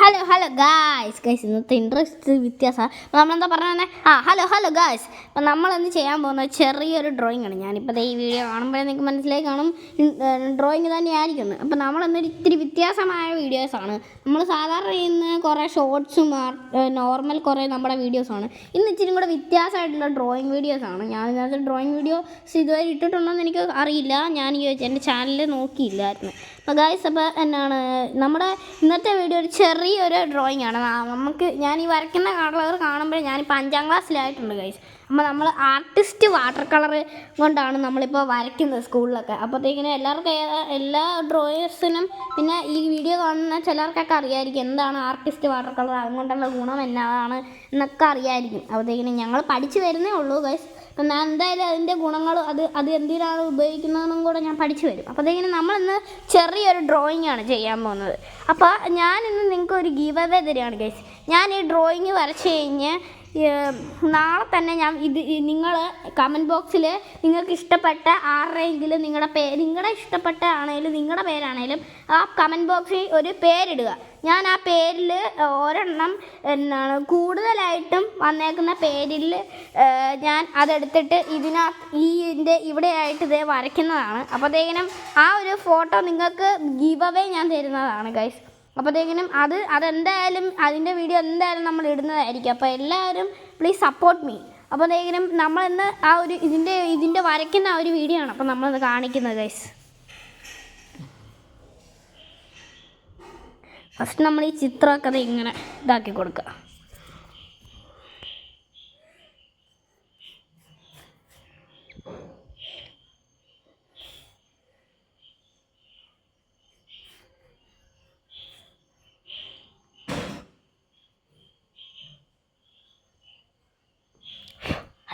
Hello guys ഇന്നത്തെ interest വ്യത്യാസമാണ്. അപ്പോൾ നമ്മളെന്താ പറഞ്ഞത് ഹലോ ഗായ്സ്. അപ്പോൾ നമ്മളെന്ന് ചെയ്യാൻ പോകുന്ന ചെറിയൊരു ഡ്രോയിങ് ആണ്. ഞാനിപ്പോൾ ഈ വീഡിയോ കാണുമ്പോഴേ നിങ്ങൾക്ക് മനസ്സിലായി കാണും ഡ്രോയിങ് തന്നെയായിരിക്കുന്നു. അപ്പോൾ നമ്മളെന്നൊരു ഇത്തിരി വ്യത്യാസമായ വീഡിയോസാണ്. നമ്മൾ സാധാരണ ഇന്ന് കുറേ ഷോർട്സും നോർമൽ കുറേ നമ്മുടെ വീഡിയോസാണ്. ഇന്ന് ഇച്ചിരി കൂടെ വ്യത്യാസമായിട്ടുള്ള ഡ്രോയിങ് വീഡിയോസാണ്. ഞാൻ ഇതിനകത്ത് ഡ്രോയിങ് വീഡിയോസ് ഇതുവരെ ഇട്ടിട്ടുണ്ടോയെന്ന് എനിക്ക് അറിയില്ല. ഞാൻ എൻ്റെ ചാനലിൽ നോക്കിയില്ലായിരുന്നു. അപ്പോൾ ഗായ്സ്, അപ്പോൾ എന്നാണ് നമ്മുടെ ഇന്നത്തെ വീഡിയോ ഒരു ചെറിയൊരു ഡ്രോയിങ് ആണ്. ഞാൻ ഈ വരയ്ക്കുന്ന കളർ കാണുമ്പോൾ ഞാനിപ്പോൾ 5ാം ക്ലാസ്സിലായിട്ടുണ്ട് ഗൈസ്. അപ്പോൾ നമ്മൾ ആർട്ടിസ്റ്റ് വാട്ടർ കളർ കൊണ്ടാണ് നമ്മളിപ്പോൾ വരയ്ക്കുന്നത് സ്കൂളിലൊക്കെ. അപ്പോഴത്തേക്കിനും എല്ലാ ഡ്രോയേഴ്സിനും പിന്നെ ഈ വീഡിയോ കാണുന്ന ചിലർക്കൊക്കെ അറിയായിരിക്കും എന്താണ് ആർട്ടിസ്റ്റ് വാട്ടർ കളർ, അതുകൊണ്ടുള്ള ഗുണം എന്നാണ് എന്നൊക്കെ അറിയായിരിക്കും. അപ്പോഴത്തേക്കിനും ഞങ്ങൾ പഠിച്ചു വരുന്നേ ഉള്ളൂ ഗൈസ്. അപ്പം ഞാൻ എന്തായാലും അതിൻ്റെ ഗുണങ്ങൾ അത് എന്തിനാണ് ഉപയോഗിക്കുന്നതെന്നും കൂടെ ഞാൻ പഠിച്ചു വരും. അപ്പോഴത്തേക്കിനും നമ്മളിന്ന് ചെറിയൊരു ഡ്രോയിങ് ആണ് ചെയ്യാൻ പോകുന്നത്. അപ്പോൾ ഞാനിന്ന് നിങ്ങൾക്ക് ഒരു ഗീവ് അവേ തരികയാണ് ഗൈസ്. ഞാൻ ഈ ഡ്രോയിങ് വരച്ച് കഴിഞ്ഞ് നാളെ തന്നെ നിങ്ങൾ കമൻറ്റ് ബോക്സിൽ നിങ്ങൾക്ക് ഇഷ്ടപ്പെട്ട ആരുടെയെങ്കിലും നിങ്ങളുടെ ഇഷ്ടപ്പെട്ട ആണെങ്കിലും നിങ്ങളുടെ പേരാണെങ്കിലും ആ കമൻറ്റ് ബോക്സിൽ ഒരു പേരിടുക. ഞാൻ ആ പേരിൽ ഒരെണ്ണം കൂടുതലായിട്ടും വന്നേക്കുന്ന പേരിൽ ഞാൻ അതെടുത്തിട്ട് ഇതിൻ്റെ ഇവിടെയായിട്ട് ഇതേ വരയ്ക്കുന്നതാണ്. അപ്പോഴത്തേക്കിനും ആ ഒരു ഫോട്ടോ നിങ്ങൾക്ക് ഗീവ് അവേ ഞാൻ തരുന്നതാണ് ഗൈസ്. അപ്പോഴത്തേക്കിനും അതെന്തായാലും അതിൻ്റെ വീഡിയോ എന്തായാലും നമ്മൾ ഇടുന്നതായിരിക്കും. അപ്പോൾ എല്ലാവരും പ്ലീസ് സപ്പോർട്ട് മീ. അപ്പോഴത്തേക്കിനും നമ്മളിന്ന് ആ ഒരു ഇതിൻ്റെ വരയ്ക്കുന്ന ആ ഒരു വീഡിയോ ആണ് അപ്പോൾ നമ്മളിന്ന് കാണിക്കുന്നത് ഗൈസ്. ഫസ്റ്റ് നമ്മൾ ഈ ചിത്രമൊക്കെ ഇങ്ങനെ ഇതാക്കി കൊടുക്കുക.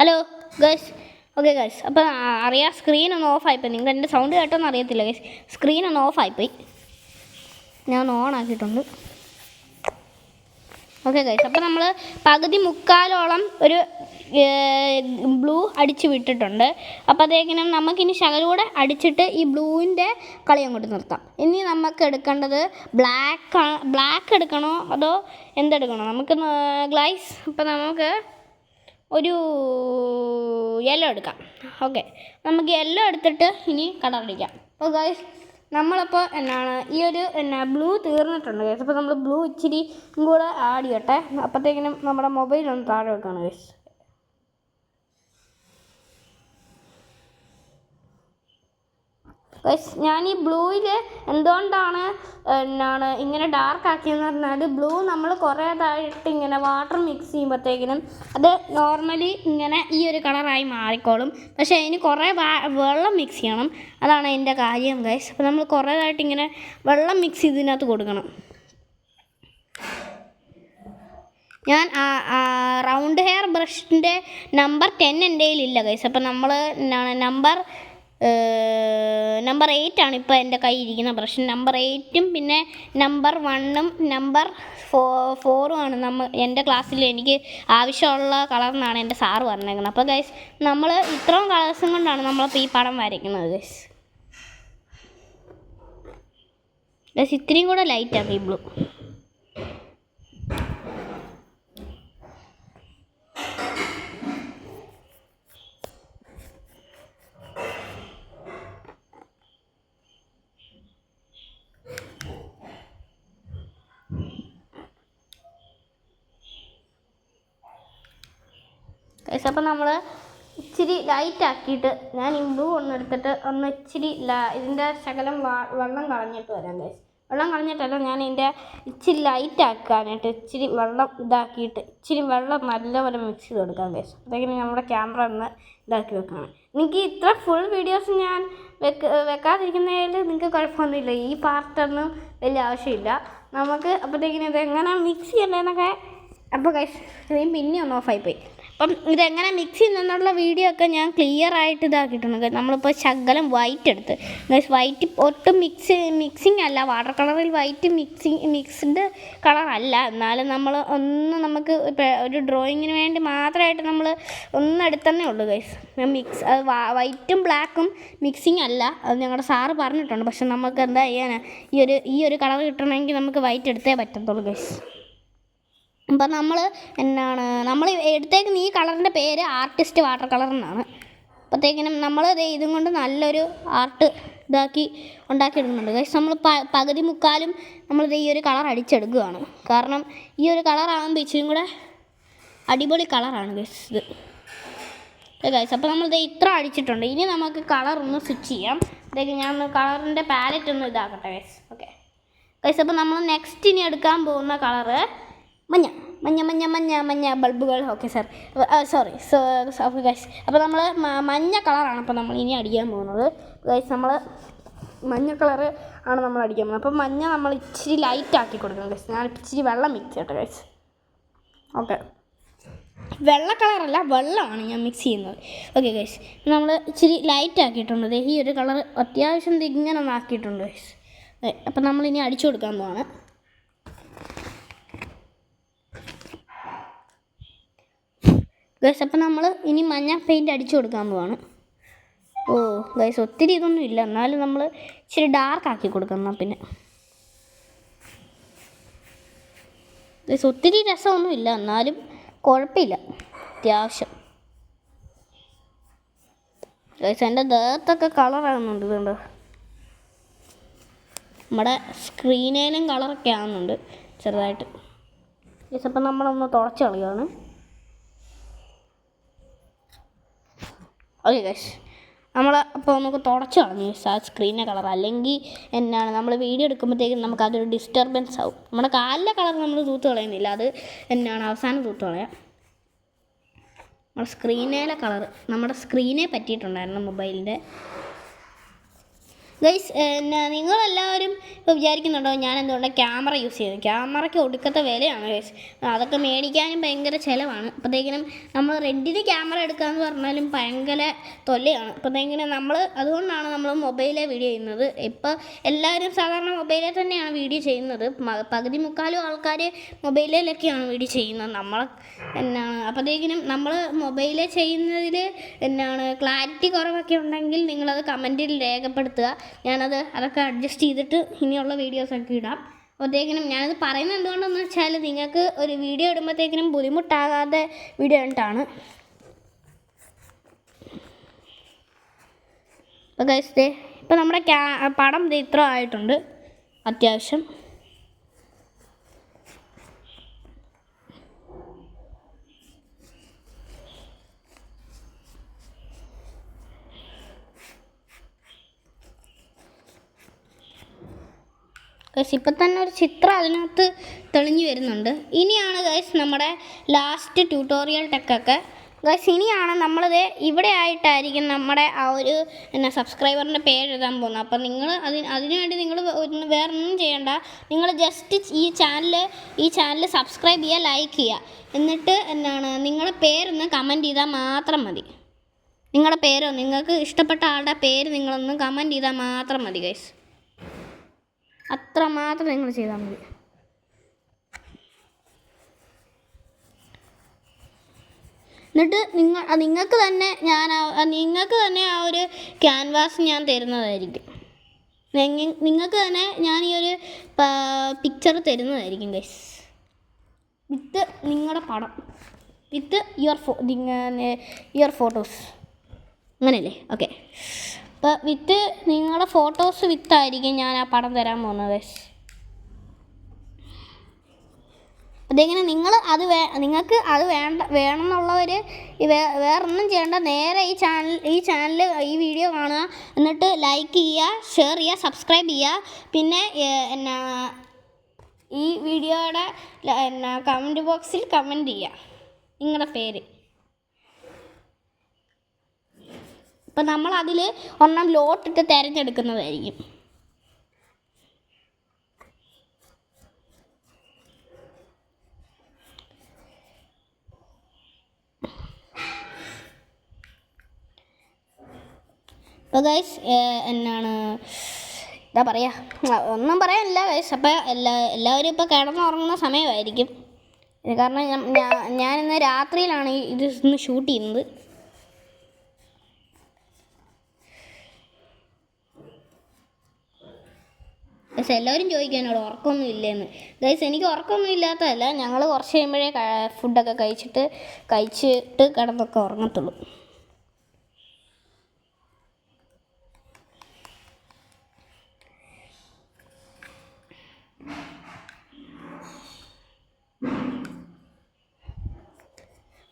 Hello guys. ഓക്കെ ഗൈസ്, അപ്പോൾ അറിയാം സ്ക്രീൻ ഒന്ന് ഓഫായിപ്പോയി. നിങ്ങൾക്ക് എൻ്റെ സൗണ്ട് കേട്ടോന്ന് അറിയത്തില്ല ഗൈസ്. സ്ക്രീൻ ഒന്ന് ഓഫായിപ്പോയി. ഞാൻ ഓൺ ആക്കിയിട്ടുണ്ട്. ഓക്കെ ഗൈസ്, അപ്പോൾ നമ്മൾ പകുതി മുക്കാലോളം ഒരു ബ്ലൂ അടിച്ച് വിട്ടിട്ടുണ്ട്. അപ്പോൾ അതേക്കിനും നമുക്കിനി ശകലൂടെ അടിച്ചിട്ട് ഈ ബ്ലൂവിൻ്റെ കളി അങ്ങോട്ട് നിർത്താം. ഇനി നമുക്ക് എടുക്കേണ്ടത് ബ്ലാക്ക് എടുക്കണോ അതോ എന്തെടുക്കണോ നമുക്ക് ഗ്ലൈസ്. അപ്പോൾ നമുക്ക് ഒരു യെല്ലോ എടുക്കാം. ഓക്കെ, നമുക്ക് യെല്ലോ എടുത്തിട്ട് ഇനി കളർ അടിക്കാം. അപ്പോൾ ഗൈസ്, നമ്മളപ്പോൾ ഈ ഒരു ബ്ലൂ തീർന്നിട്ടുണ്ട് ഗൈസ്. അപ്പോൾ നമ്മൾ ബ്ലൂ ഇച്ചിരി കൂടെ ആഡ് ചെയ്യട്ടെ. അപ്പോഴത്തേക്കിനും നമ്മുടെ മൊബൈലൊന്ന് താഴെ വെക്കണം ഗൈസ്. ഗൈസ്, ഞാൻ ഈ ബ്ലൂവിൽ എന്തുകൊണ്ടാണ് ഇങ്ങനെ ഡാർക്ക് ആക്കിയെന്ന് പറഞ്ഞാൽ ബ്ലൂ നമ്മൾ കുറേതായിട്ട് ഇങ്ങനെ വാട്ടർ മിക്സ് ചെയ്യുമ്പോഴത്തേക്കിനും അത് നോർമലി ഇങ്ങനെ ഈ ഒരു കളറായി മാറിക്കോളും. പക്ഷേ അതിന് കുറേ വെള്ളം മിക്സ് ചെയ്യണം. അതാണ് എൻ്റെ കാര്യം ഗൈസ്. അപ്പോൾ നമ്മൾ കുറേതായിട്ട് ഇങ്ങനെ വെള്ളം മിക്സ് ഇതിനകത്ത് കൊടുക്കണം. ഞാൻ റൗണ്ട് ഹെയർ ബ്രഷിൻ്റെ നമ്പർ 10 എൻ്റെ കയ്യിലില്ല ഗൈസ്. അപ്പോൾ നമ്മൾ നമ്പർ 8 ആണ് ഇപ്പോൾ എൻ്റെ കയ്യിൽ ഇരിക്കുന്ന ബ്രഷ്. നമ്പർ 8ഉം പിന്നെ നമ്പർ 1ഉം നമ്പർ 4ഉം ആണ് എൻ്റെ ക്ലാസ്സിൽ എനിക്ക് ആവശ്യമുള്ള കളറിനാണ് എൻ്റെ സാറ് പറഞ്ഞേക്കുന്നത്. അപ്പോൾ ഗൈസ്, നമ്മൾ ഇത്രയും കളേഴ്സും കൊണ്ടാണ് നമ്മളിപ്പോൾ ഈ പടം വരയ്ക്കുന്നത് ഗൈസ്. ഇത്രയും കൂടെ ലൈറ്റാണ് ഈ ബ്ലൂ. അപ്പോൾ നമ്മൾ ഇച്ചിരി ലൈറ്റ് ആക്കിയിട്ട് ഞാൻ ഈ ബ്ലൂ എടുത്തിട്ട് ഇച്ചിരി ഇതിൻ്റെ ശകലം വെള്ളം കളഞ്ഞിട്ട് വരാം ഗൈസ്. വെള്ളം കളഞ്ഞിട്ടല്ല, ഞാൻ ഇതിൻ്റെ ഇച്ചിരി ലൈറ്റ് ആക്കാനായിട്ട് ഇച്ചിരി വെള്ളം ഇതാക്കിയിട്ട് ഇച്ചിരി വെള്ളം നല്ലപോലെ മിക്സ് ചെയ്ത് കൊടുക്കാം ഗൈസ്. അപ്പോഴത്തേക്കും നമ്മുടെ ക്യാമറ ഒന്ന് ഇതാക്കി വെക്കണം. എനിക്ക് ഇത്ര ഫുൾ വീഡിയോസ് ഞാൻ വെക്കാതിരിക്കുന്നതിൽ നിങ്ങൾക്ക് കുഴപ്പമൊന്നുമില്ല. ഈ പാർട്ടൊന്നും വലിയ ആവശ്യമില്ല നമുക്ക്. അപ്പോഴത്തേക്കിനും ഇത് എങ്ങനെ മിക്സ് ചെയ്യണ്ടേന്നൊക്കെ. അപ്പോൾ ഗൈസ്, സ്ക്രീൻ പിന്നെ ഒന്ന് ഓഫായിപ്പോയി. അപ്പം ഇതെങ്ങനെ മിക്സ് ചെയ്യുന്നുള്ള വീഡിയോ ഒക്കെ ഞാൻ ക്ലിയർ ആയിട്ട് ഇതാക്കിയിട്ടുണ്ട്. നമ്മളിപ്പോൾ ശകലം വൈറ്റ് എടുത്ത് വൈറ്റ് ഒട്ടും മിക്സിങ് അല്ല, വാട്ടർ കളറിൽ വൈറ്റ് മിക്സ്ഡ് കളറല്ല. എന്നാലും നമ്മൾ നമുക്ക് ഒരു ഡ്രോയിങ്ങിന് വേണ്ടി മാത്രമായിട്ട് നമ്മൾ ഒന്നെടുത്തന്നേ ഉള്ളൂ ഗൈസ്. അത് വൈറ്റും ബ്ലാക്കും മിക്സിങ് അല്ല, അത് ഞങ്ങളുടെ സാറ് പറഞ്ഞിട്ടുണ്ട്. പക്ഷെ നമുക്ക് എന്താ ചെയ്യാനാ, ഈ ഒരു കളർ കിട്ടണമെങ്കിൽ നമുക്ക് വൈറ്റ് എടുത്തേ പറ്റത്തുള്ളൂ ഗൈസ്. അപ്പം നമ്മൾ എടുത്തേക്കുന്ന ഈ കളറിൻ്റെ പേര് ആർട്ടിസ്റ്റ് വാട്ടർ കളർ എന്നാണ്. അപ്പോഴത്തേക്കിനും നമ്മൾ ഇതും കൊണ്ട് നല്ലൊരു ആർട്ട് ഉണ്ടാക്കിയെടുക്കുന്നുണ്ട് ഗൈസ്. നമ്മൾ പകുതി മുക്കാലും നമ്മളിത് ഈ ഒരു കളർ അടിച്ചെടുക്കുകയാണ്. കാരണം ഈ ഒരു കളറാകുമ്പോൾ ഇച്ചിരി കൂടെ അടിപൊളി കളറാണ് ഗൈസ് ഇത്. ഗൈസ് അപ്പോൾ നമ്മളിത് ഇത്ര അടിച്ചിട്ടുണ്ട്. ഇനി നമുക്ക് കളർ ഒന്ന് സ്വിച്ച് ചെയ്യാം. അതൊക്കെ ഞാൻ കളറിൻ്റെ പാലറ്റ് ഒന്ന് ഇതാക്കട്ടെ ഗൈസ്. ഓക്കെ ഗൈസ്, അപ്പോൾ നമ്മൾ നെക്സ്റ്റ് ഇനി എടുക്കാൻ പോകുന്ന കളറ് മഞ്ഞ മഞ്ഞ മഞ്ഞ മഞ്ഞ മഞ്ഞ ബൾബുകൾ. Okay sir, sorry guys. അപ്പോൾ നമ്മൾ മഞ്ഞ കളറാണ് അപ്പോൾ നമ്മൾ ഇനി അടിക്കാൻ പോകുന്നത് ഗൈസ്. നമ്മൾ മഞ്ഞ കളറ് ആണ് നമ്മൾ അടിക്കാൻ പോകുന്നത്. അപ്പോൾ മഞ്ഞ നമ്മൾ ഇച്ചിരി ലൈറ്റ് ആക്കി കൊടുക്കണം ഗൈസ്. ഞാൻ ഇച്ചിരി വെള്ളം മിക്സ് ചെയ്യട്ടെ ഗൈസ്. ഓക്കെ, വെള്ള കളറല്ല, വെള്ളമാണ് ഞാൻ മിക്സ് ചെയ്യുന്നത്. ഓക്കെ ഗൈസ്, നമ്മൾ ഇച്ചിരി ലൈറ്റ് ആക്കിയിട്ടുണ്ട്. ഈ ഒരു കളർ അത്യാവശ്യം ഇങ്ങനെ ഒന്ന് ആക്കിയിട്ടുണ്ട് ഗൈസ്. അപ്പം നമ്മളിനി അടിച്ചു കൊടുക്കാൻ പോവാണ്. ഗൈസ് അപ്പം നമ്മൾ ഇനി മഞ്ഞ പെയിൻറ്റ് അടിച്ചു കൊടുക്കാൻ പോവാണ്. ഓ ഗൈസ്, ഒത്തിരി ഇതൊന്നും ഇല്ല, എന്നാലും നമ്മൾ ഇച്ചിരി ഡാർക്ക് ആക്കി കൊടുക്കണം. പിന്നെ ഗൈസ് ഒത്തിരി രസമൊന്നും ഇല്ല, എന്നാലും കുഴപ്പമില്ല, അത്യാവശ്യം. ഗൈസ് എൻ്റെ ദേഹത്തൊക്കെ കളറാകുന്നുണ്ട്. ഇതുണ്ട്, നമ്മുടെ സ്ക്രീനേലും കളറൊക്കെ ആകുന്നുണ്ട് ചെറുതായിട്ട്. ഗൈസ് അപ്പം നമ്മളൊന്ന് തുടച്ച് കളയുകയാണ്. ഓക്കെ ഗൈസ്, നമ്മൾ അപ്പോൾ നമുക്ക് തുടച്ച് കളഞ്ഞു ആ സ്ക്രീനിൻ്റെ കളർ. അല്ലെങ്കിൽ നമ്മൾ വീഡിയോ എടുക്കുമ്പോഴത്തേക്കും നമുക്കതൊരു ഡിസ്റ്റർബൻസ് ആവും. നമ്മുടെ കാലിലെ കളർ നമ്മൾ തൂത്ത് കളയുന്നില്ല, അത് അവസാനം തൂത്ത് കളയാം. നമ്മുടെ സ്ക്രീനിലെ കളർ നമ്മുടെ സ്ക്രീനെ പറ്റിയിട്ടുണ്ടായിരുന്നു മൊബൈലിൻ്റെ. ഗൈസ് നിങ്ങളെല്ലാവരും ഇപ്പോൾ വിചാരിക്കുന്നുണ്ടോ ഞാൻ എന്തുകൊണ്ടാണ് ക്യാമറ യൂസ് ചെയ്യുന്നത്? ക്യാമറയ്ക്ക് ഒടുക്കത്തെ വിലയാണ് ഗൈസ്. അതൊക്കെ മേടിക്കാനും ഭയങ്കര ചിലവാണ്. അപ്പോഴത്തേക്കിനും നമ്മൾ റെൻറ്റിന് ക്യാമറ എടുക്കാമെന്ന് പറഞ്ഞാലും ഭയങ്കര തൊല്ലയാണ്. അപ്പോഴത്തേക്കിനും അതുകൊണ്ടാണ് നമ്മൾ മൊബൈലിലെ വീഡിയോ ചെയ്യുന്നത്. ഇപ്പോൾ എല്ലാവരും സാധാരണ മൊബൈലിൽ തന്നെയാണ് വീഡിയോ ചെയ്യുന്നത്. പകുതി മുക്കാലും ആൾക്കാർ മൊബൈലിലൊക്കെയാണ് വീഡിയോ ചെയ്യുന്നത്. അപ്പോഴത്തേക്കിനും നമ്മൾ മൊബൈലിൽ ചെയ്യുന്നതിൽ ക്ലാരിറ്റി കുറവൊക്കെ ഉണ്ടെങ്കിൽ നിങ്ങളത് കമൻറ്റിൽ രേഖപ്പെടുത്തുക. അതൊക്കെ അഡ്ജസ്റ്റ് ചെയ്തിട്ട് ഇനിയുള്ള വീഡിയോസൊക്കെ ഇടാം. അപ്പോഴത്തേക്കിനും ഞാനത് പറയുന്നത് എന്തുകൊണ്ടെന്ന് വെച്ചാൽ നിങ്ങൾക്ക് ഒരു വീഡിയോ ഇടുമ്പോഴത്തേക്കിനും ബുദ്ധിമുട്ടാകാതെ വീഡിയോ ഇട്ടാണ്. അപ്പോൾ ഗൈസ് ഇപ്പോൾ നമ്മുടെ പടം ഇത്ര ആയിട്ടുണ്ട് അത്യാവശ്യം. ഗൈസ് ഇപ്പം തന്നെ ഒരു ചിത്രം അതിനകത്ത് തെളിഞ്ഞു വരുന്നുണ്ട്. ഇനിയാണ് ഗൈസ് നമ്മുടെ ലാസ്റ്റ് ട്യൂട്ടോറിയൽ ടെക്കൊക്കെ. ഗൈസ് ഇനിയാണ് നമ്മളിത് ഇവിടെ ആയിട്ടായിരിക്കും നമ്മുടെ ആ ഒരു സബ്സ്ക്രൈബറിൻ്റെ പേര് എഴുതാൻ പോകുന്നത്. അപ്പം നിങ്ങൾ അതിനുവേണ്ടി നിങ്ങൾ വേറെ ഒന്നും ചെയ്യണ്ട. നിങ്ങൾ ജസ്റ്റ് ഈ ചാനൽ സബ്സ്ക്രൈബ് ചെയ്യുക, ലൈക്ക് ചെയ്യുക. എന്നിട്ട് നിങ്ങളുടെ പേരൊന്ന് കമൻറ്റ് ചെയ്താൽ മാത്രം മതി. നിങ്ങളുടെ പേരോ നിങ്ങൾക്ക് ഇഷ്ടപ്പെട്ട ആളുടെ പേര് നിങ്ങളൊന്ന് കമൻറ്റ് ചെയ്താൽ മാത്രം മതി ഗൈസ്. അത്ര മാത്രം നിങ്ങൾ ചെയ്താൽ മതി. എന്നിട്ട് നിങ്ങൾക്ക് തന്നെ ആ ഒരു ക്യാൻവാസ് ഞാൻ തരുന്നതായിരിക്കും. നിങ്ങൾക്ക് തന്നെ ഞാൻ ഈ ഒരു പിക്ചർ തരുന്നതായിരിക്കും ഗൈസ്, വിത്ത് നിങ്ങളുടെ പടം, വിത്ത് യുവർ ഫോട്ടോസ്. അങ്ങനെയല്ലേ? ഓക്കെ, അപ്പോൾ വിത്ത് നിങ്ങളുടെ ഫോട്ടോസ് വിത്തായിരിക്കും ഞാൻ ആ പടം തരാൻ പോകുന്നത് ഗൈസ്. അതെങ്ങനെ നിങ്ങൾക്ക് അത് വേണമെന്നുള്ളവർ വേറൊന്നും ചെയ്യേണ്ട, നേരെ ഈ ചാനൽ ഈ വീഡിയോ കാണുക, എന്നിട്ട് ലൈക്ക് ചെയ്യുക, ഷെയർ ചെയ്യുക, സബ്സ്ക്രൈബ് ചെയ്യുക. പിന്നെ ഈ വീഡിയോയുടെ കമൻറ്റ് ബോക്സിൽ കമൻറ്റ് ചെയ്യുക നിങ്ങളുടെ പേര്. അപ്പം നമ്മളതിൽ ഒരെണ്ണം ലോട്ടിട്ട് തിരഞ്ഞെടുക്കുന്നതായിരിക്കും. അപ്പോൾ ഗൈസ് എന്നാണ് എന്താ പറയുക, ഒന്നും പറയാനില്ല ഗൈസ്. അപ്പോൾ എല്ലാവരും ഇപ്പോൾ കിടന്നുറങ്ങുന്ന സമയമായിരിക്കും. കാരണം ഞാനിന്ന് രാത്രിയിലാണ് ഇത് ഇന്ന് ഷൂട്ട് ചെയ്യുന്നത്. ഗൈസ് എല്ലാവരും ചോദിക്കും എന്നോട് ഉറക്കമൊന്നും ഇല്ലേന്ന്. ഗൈസ് എനിക്ക് ഉറക്കമൊന്നും ഇല്ലാത്തതല്ല, ഞങ്ങൾ കുറച്ച് കഴിയുമ്പോഴേ ഫുഡൊക്കെ കഴിച്ചിട്ട് കിടന്നൊക്കെ ഉറങ്ങത്തുള്ളൂ.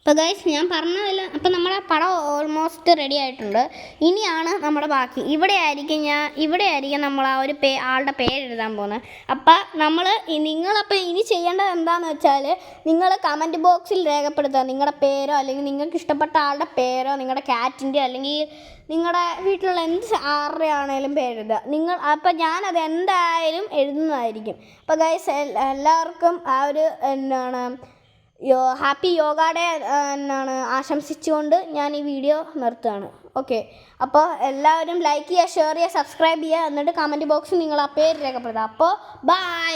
അപ്പോൾ ഗൈസ് ഞാൻ പറഞ്ഞതല്ല, അപ്പോൾ നമ്മുടെ പടം ഓൾമോസ്റ്റ് റെഡി ആയിട്ടുണ്ട്. ഇനിയാണ് നമ്മുടെ ബാക്കി. ഇവിടെ ആയിരിക്കും നമ്മൾ ആ ഒരു ആളുടെ പേര് എഴുതാൻ പോകുന്നത്. അപ്പം നിങ്ങളപ്പോൾ ഇനി ചെയ്യേണ്ടത് എന്താണെന്ന് വെച്ചാൽ, നിങ്ങൾ കമൻറ്റ് ബോക്സിൽ രേഖപ്പെടുത്തുക നിങ്ങളുടെ പേരോ, അല്ലെങ്കിൽ നിങ്ങൾക്ക് ഇഷ്ടപ്പെട്ട ആളുടെ പേരോ, നിങ്ങളുടെ ക്യാറ്റിൻ്റെ അല്ലെങ്കിൽ നിങ്ങളുടെ വീട്ടിലുള്ള ആരുടെ ആണെങ്കിലും പേരെഴുതുക. അപ്പം ഞാനത് എന്തായാലും എഴുതുന്നതായിരിക്കും. അപ്പോൾ ഗൈസ് എല്ലാവർക്കും ആ ഒരു ഹാപ്പി യോഗ ഡേ ആശംസിച്ചുകൊണ്ട് ഞാൻ ഈ വീഡിയോ നിർത്തുകയാണ്. ഓക്കെ, അപ്പോൾ എല്ലാവരും ലൈക്ക് ചെയ്യുക, ഷെയർ ചെയ്യുക, സബ്സ്ക്രൈബ് ചെയ്യുക, എന്നിട്ട് കമൻറ്റ് ബോക്സിൽ നിങ്ങൾ ആ പേര് രേഖപ്പെടുത്തുക. അപ്പോൾ ബൈ.